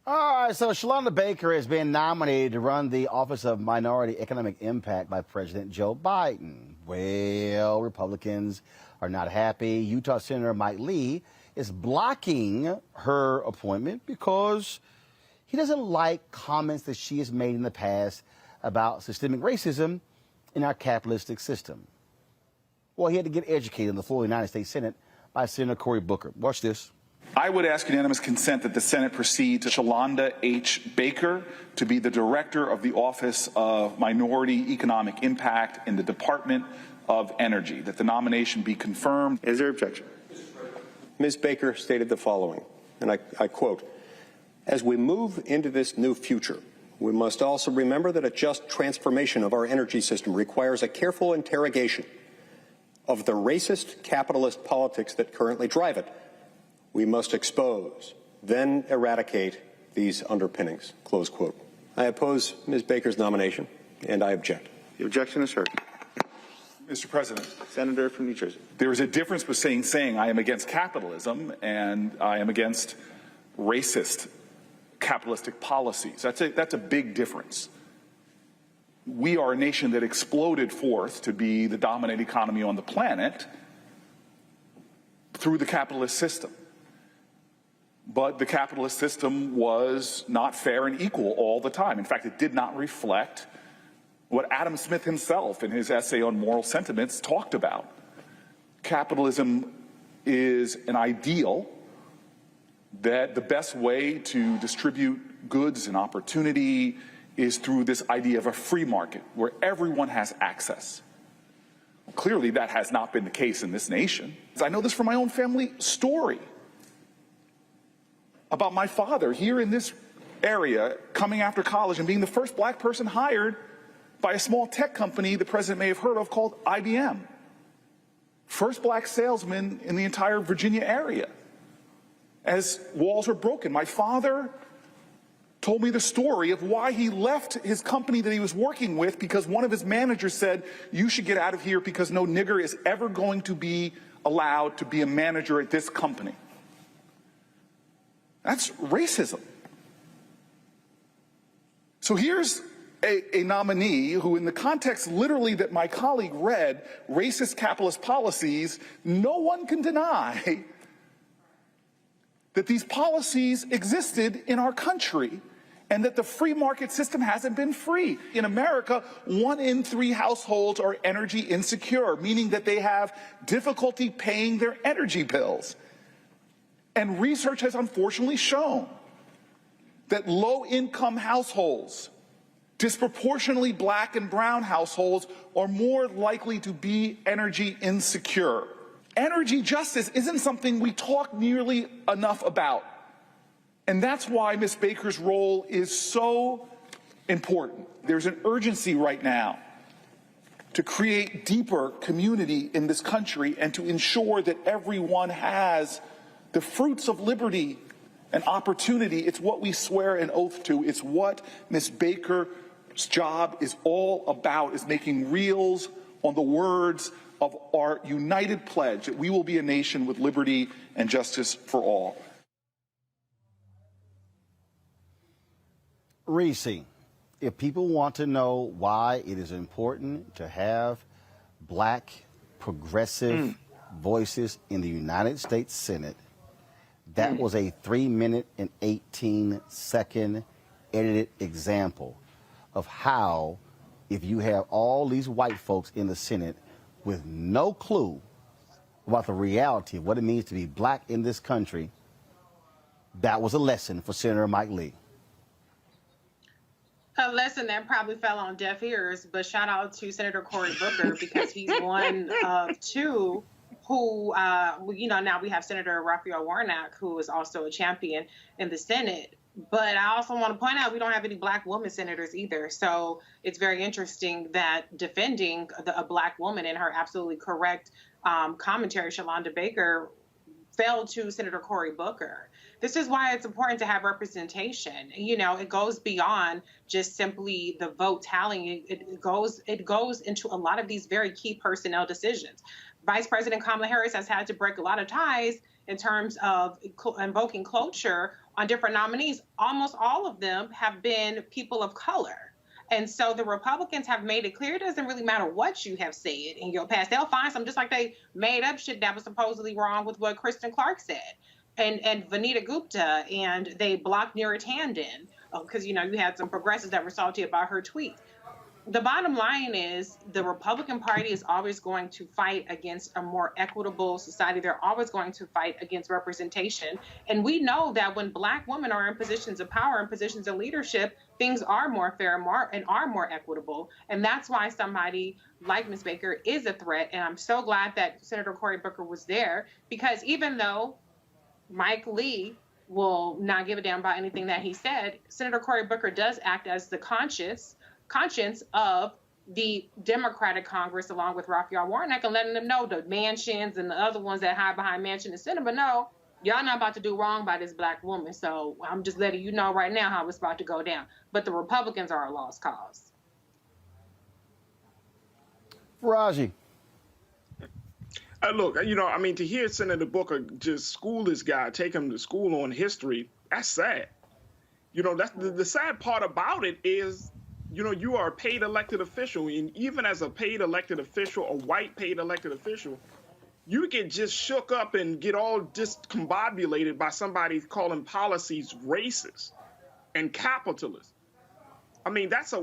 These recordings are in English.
All right, so Shalanda Baker has been nominated to run the Office of Minority Economic Impact by President Joe Biden. Well, Republicans are not happy. Utah Senator Mike Lee is blocking her appointment because he doesn't like comments that she has made in the past about systemic racism in our capitalistic system. Well, he had to get educated on the floor of the United States Senate by Senator Cory Booker. Watch this. I would ask unanimous consent that the Senate proceed to Shalanda H. Baker to be the Director of the Office of Minority Economic Impact in the Department of Energy, that the nomination be confirmed. Is there objection? Ms. Baker stated the following, and I quote, "As we move into this new future, we must also remember that a just transformation of our energy system requires a careful interrogation of the racist capitalist politics that currently drive it. We must expose, then eradicate these underpinnings," close quote. I oppose Ms. Baker's nomination, and I object. The objection is heard. Mr. President, Senator from New Jersey. there is a difference between saying I am against capitalism and I am against racist capitalistic policies. That's a big difference. We are a nation that exploded forth to be the dominant economy on the planet through the capitalist system. But the capitalist system was not fair and equal all the time. In fact, it did not reflect what Adam Smith himself in his essay on moral sentiments talked about. Capitalism is an ideal that the best way to distribute goods and opportunity is through this idea of a free market where everyone has access. Clearly, that has not been the case in this nation. I know this from my own family story about my father here in this area coming after college and being the first black person hired by a small tech company the president may have heard of called IBM. First black salesman in the entire Virginia area. As walls were broken, my father told me the story of why he left his company that he was working with because one of his managers said, "You should get out of here because no nigger is ever going to be allowed to be a manager at this company." That's racism. So here's a nominee who, in the context literally that my colleague read, racist capitalist policies, no one can deny that these policies existed in our country and that the free market system hasn't been free. In America, 1 in 3 households are energy insecure, meaning that they have difficulty paying their energy bills. And research has unfortunately shown that low-income households, disproportionately black and brown households, are more likely to be energy insecure. Energy justice isn't something we talk nearly enough about. And that's why Ms. Baker's role is so important. There's an urgency right now to create deeper community in this country and to ensure that everyone has the fruits of liberty and opportunity. It's what we swear an oath to. It's what Ms. Baker's job is all about, is making reals on the words of our united pledge that we will be a nation with liberty and justice for all. Reese, if people want to know why it is important to have black progressive voices in the United States Senate, that was a 3-minute and 18-second edited example of how, if you have all these white folks in the Senate with no clue about the reality of what it means to be black in this country, that was a lesson for Senator Mike Lee. A lesson that probably fell on deaf ears, but shout out to Senator Cory Booker because he's one of two who, now we have Senator Raphael Warnock, who is also a champion in the Senate. But I also want to point out we don't have any black women senators either. So it's very interesting that defending a black woman in her absolutely correct commentary, Shalanda Baker, fell to Senator Cory Booker. This is why it's important to have representation. You know, it goes beyond just simply the vote tallying. It goes into a lot of these very key personnel decisions. Vice President Kamala Harris has had to break a lot of ties in terms of invoking cloture on different nominees, almost all of them have been people of color. And so the Republicans have made it clear it doesn't really matter what you have said in your past. They'll find some, just like they made up shit that was supposedly wrong with what Kristen Clark said and Vanita Gupta, and they blocked Neera Tanden because, you had some progressives that were salty about her tweet. The bottom line is the Republican Party is always going to fight against a more equitable society. They're always going to fight against representation. And we know that when Black women are in positions of power and positions of leadership, things are more fair and are more equitable. And that's why somebody like Ms. Baker is a threat. And I'm so glad that Senator Cory Booker was there, because even though Mike Lee will not give a damn about anything that he said, Senator Cory Booker does act as the conscience of the Democratic Congress, along with Raphael Warnock, and letting them know, the Mansions and the other ones that hide behind Manchin and Cinema, no, y'all not about to do wrong by this Black woman. So I'm just letting you know right now how it's about to go down. But the Republicans are a lost cause. Raji. Look, to hear Senator Booker just school this guy, take him to school on history, that's sad. That's the sad part about it is, you are a paid elected official, and even as a paid elected official, a white paid elected official, you get just shook up and get all discombobulated by somebody calling policies racist and capitalist. That's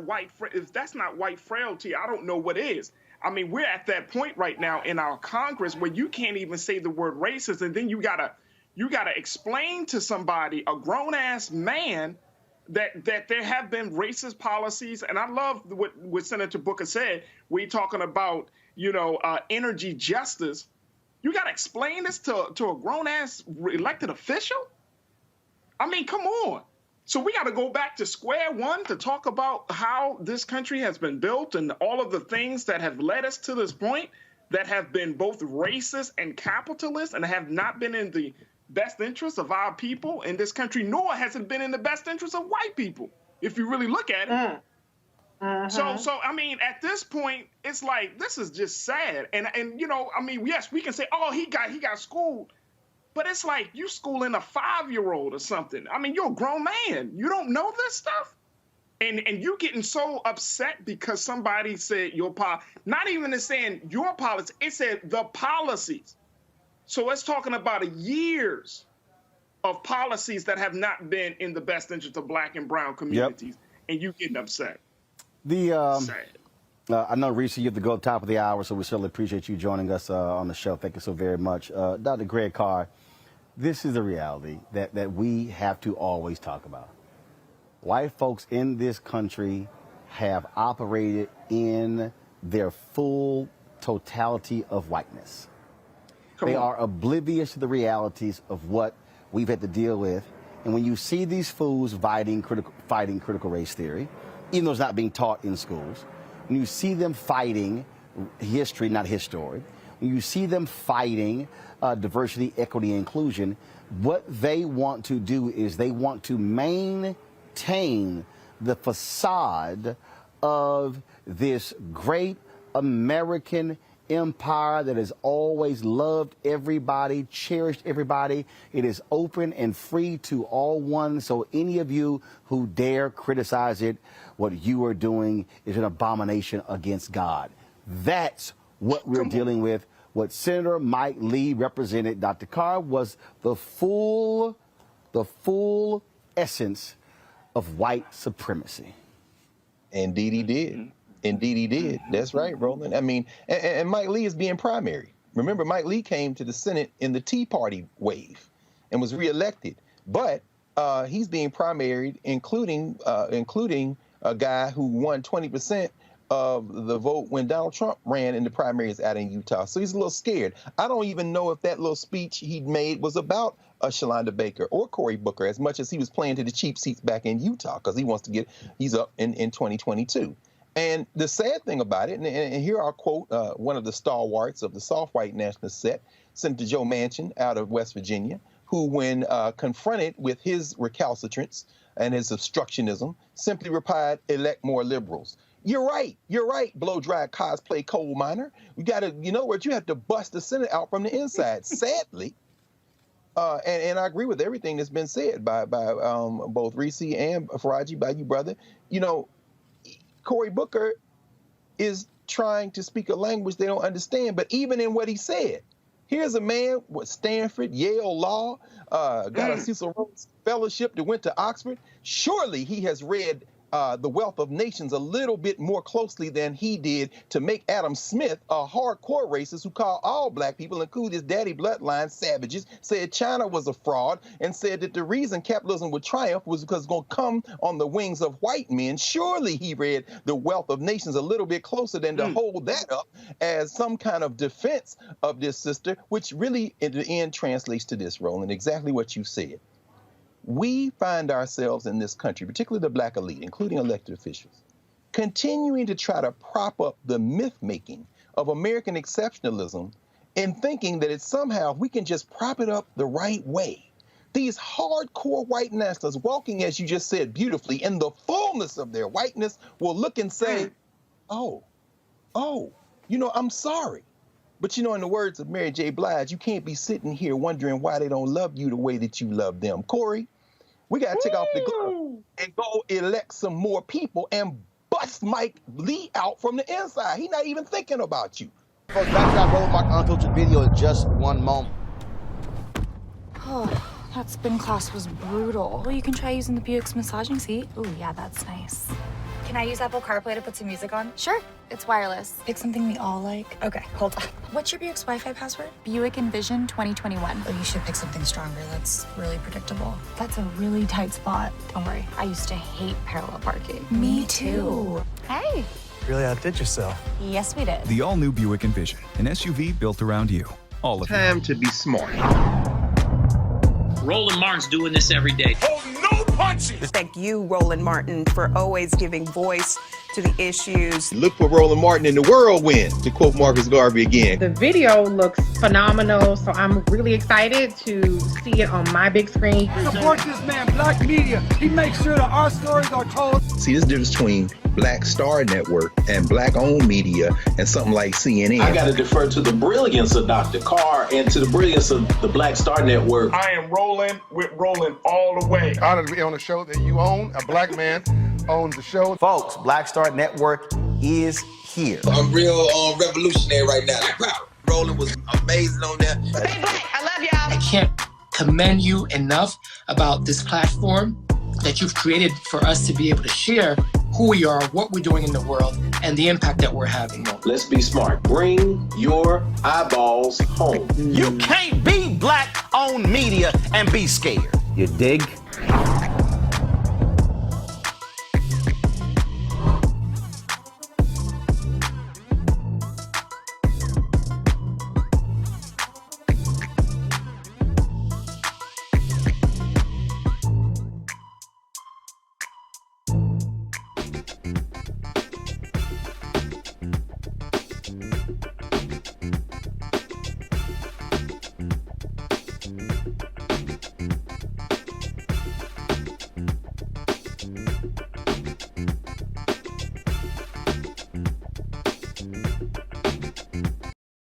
if that's not white frailty, I don't know what is. We're at that point right now in our Congress where you can't even say the word racist, and then you gotta explain to somebody, a grown-ass man, that there have been racist policies. And I love what Senator Booker said. We're talking about, energy justice. You got to explain this to a grown-ass elected official? Come on. So we got to go back to square one to talk about how this country has been built and all of the things that have led us to this point that have been both racist and capitalist and have not been in the best interest of our people in this country, nor has it been in the best interest of white people, if you really look at it. So at this point, it's like, this is just sad. And yes, we can say, oh, he got schooled, but it's like you schooling a 5-year-old or something. You're a grown man. You don't know this stuff. And you getting so upset because somebody said not even saying your policy, it said the policies. So it's talking about years of policies that have not been in the best interest of Black and brown communities, and you getting upset. Sad. I know, Reese, you have to go top of the hour, so we certainly appreciate you joining us on the show. Thank you so very much. Dr. Greg Carr, this is a reality that we have to always talk about. White folks in this country have operated in their full totality of whiteness. They are oblivious to the realities of what we've had to deal with. And when you see these fools fighting critical race theory, even though it's not being taught in schools, when you see them fighting history, not history, when you see them fighting diversity, equity, and inclusion, what they want to do is they want to maintain the facade of this great American empire that has always loved everybody, cherished everybody. It is open and free to all one. So any of you who dare criticize it, what you are doing is an abomination against God. That's what we're dealing with. What Senator Mike Lee represented, Dr. Carr, was the full essence of white supremacy. Indeed he did. Indeed he did. That's right, Roland. And Mike Lee is being primary. Remember, Mike Lee came to the Senate in the Tea Party wave and was reelected. But he's being primaried, including a guy who won 20% of the vote when Donald Trump ran in the primaries out in Utah. So he's a little scared. I don't even know if that little speech he made was about Shalanda Baker or Cory Booker as much as he was playing to the cheap seats back in Utah, because he's up in 2022. And the sad thing about it, and here I'll quote one of the stalwarts of the soft white nationalist set, Senator Joe Manchin out of West Virginia, who, when confronted with his recalcitrance and his obstructionism, simply replied, elect more liberals. You're right, blow-dry cosplay coal miner. You got to, you have to bust the Senate out from the inside. Sadly, And I agree with everything that's been said by both Reese and Faraji, by you, brother. You know, Cory Booker is trying to speak a language they don't understand, but even in what he said, here's a man with Stanford, Yale Law, got a Cecil Rhodes Fellowship that went to Oxford. Surely he has read The Wealth of Nations a little bit more closely than he did to make Adam Smith a hardcore racist who called all black people, including his daddy bloodline, savages, said China was a fraud, and said that the reason capitalism would triumph was because it's going to come on the wings of white men. Surely he read The Wealth of Nations a little bit closer than to hold that up as some kind of defense of this sister, which really in the end translates to this, Roland, exactly what you said. We find ourselves in this country, particularly the black elite, including elected officials, continuing to try to prop up the myth-making of American exceptionalism and thinking that it's somehow we can just prop it up the right way. These hardcore white nationalists walking, as you just said beautifully, in the fullness of their whiteness will look and say, oh, you know, I'm sorry. But, you know, in the words of Mary J. Blige, you can't be sitting here wondering why they don't love you the way that you love them. Cory, we got to take off the glove and go elect some more people and bust Mike Lee out from the inside. He's not even thinking about you. Folks, back to that Roland Martin unfiltered video in just one moment. Oh, that spin class was brutal. Well, you can try using the Buick's massaging seat. Ooh, yeah, that's nice. Can I use Apple CarPlay to put some music on? Sure, it's wireless. Pick something we all like. Okay, hold on. What's your Buick's Wi-Fi password? Buick Envision 2021. Oh, you should pick something stronger. That's really predictable. That's a really tight spot. Don't worry, I used to hate parallel parking. Me too. Hey. Really outdid yourself. Yes, we did. The all-new Buick Envision, an SUV built around you. All of you. Time to be smart. Roland Martin's doing this every day. Oh, no punches! Thank you, Roland Martin, for always giving voice to the issues. Look for Roland Martin in the whirlwind, to quote Marcus Garvey again. The video looks phenomenal, so I'm really excited to see it on my big screen. Support this man, Black Media. He makes sure that our stories are told. See, this difference between Black Star Network and Black-owned media and something like CNN. I got to defer to the brilliance of Dr. Carr and to the brilliance of the Black Star Network. I am Roland with Roland all the way. Honored to be on a show that you own. A black man owns the show. Folks, Black Star Network is here. I'm real revolutionary right now. Roland was amazing on there. Stay black, I love y'all. I can't commend you enough about this platform that you've created for us to be able to share who we are, what we're doing in the world, and the impact that we're having. Let's be smart. Bring your eyeballs home. You can't be black-owned media and be scared. You dig?